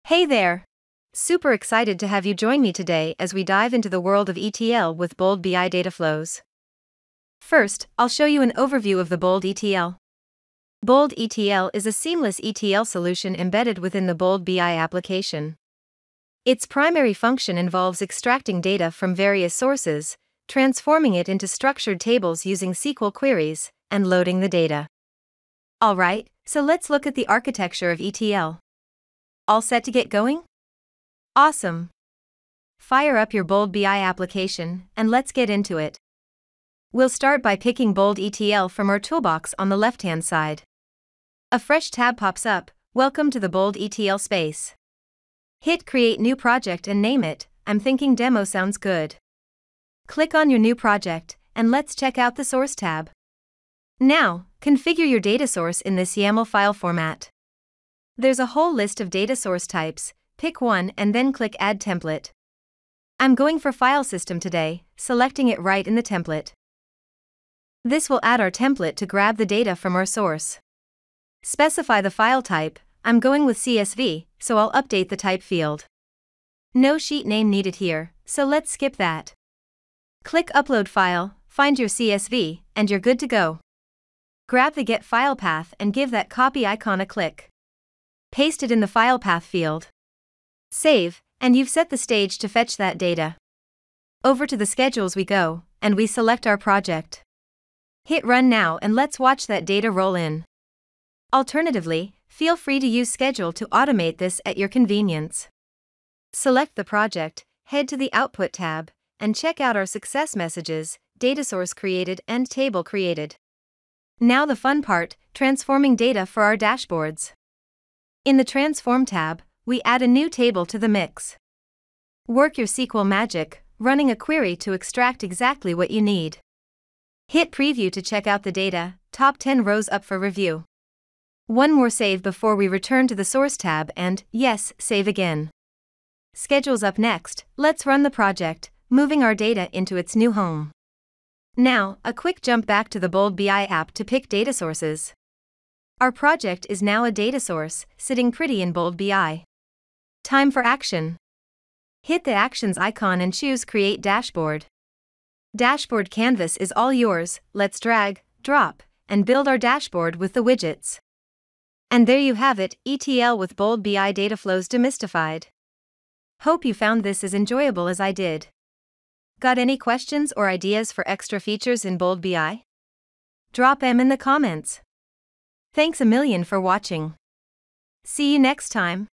Hey there! Super excited to have you join me today as we dive into the world of ETL with Bold BI Dataflows. First, I'll show you an overview of the Bold ETL. Bold ETL is a seamless ETL solution embedded within the Bold BI application. Its primary function involves extracting data from various sources, transforming it into structured tables using SQL queries, and loading the data. Alright, so let's look at the architecture of ETL. All set to get going? Awesome! Fire up your Bold BI application, and let's get into it. We'll start by picking Bold ETL from our toolbox on the left-hand side. A fresh tab pops up. Welcome to the Bold ETL space. Hit Create New Project and name it. I'm thinking Demo sounds good. Click on your new project, and let's check out the Source tab. Now, configure your data source in this YAML file format. There's a whole list of data source types. Pick one and then click Add Template. I'm going for File System today, selecting it right in the template. This will add our template to grab the data from our source. Specify the file type. I'm going with CSV, so I'll update the type field. No sheet name needed here, so let's skip that. Click Upload File, find your CSV, and you're good to go. Grab the Get File path and give that copy icon a click. Paste it in the file path field. Save, and you've set the stage to fetch that data. Over to the schedules we go, and we select our project. Hit Run now and let's watch that data roll in. Alternatively, feel free to use Schedule to automate this at your convenience. Select the project, head to the Output tab, and check out our success messages, data source created and table created. Now the fun part, transforming data for our dashboards. In the Transform tab, we add a new table to the mix. Work your SQL magic, running a query to extract exactly what you need. Hit Preview to check out the data, top 10 rows up for review. One more save before we return to the Source tab and, yes, save again. Schedule's up next. Let's run the project, moving our data into its new home. Now, a quick jump back to the Bold BI app to pick data sources. Our project is now a data source, sitting pretty in Bold BI. Time for action. Hit the Actions icon and choose Create Dashboard. Dashboard canvas is all yours. Let's drag, drop, and build our dashboard with the widgets. And there you have it, ETL with Bold BI Dataflows demystified. Hope you found this as enjoyable as I did. Got any questions or ideas for extra features in Bold BI? Drop them in the comments. Thanks a million for watching. See you next time.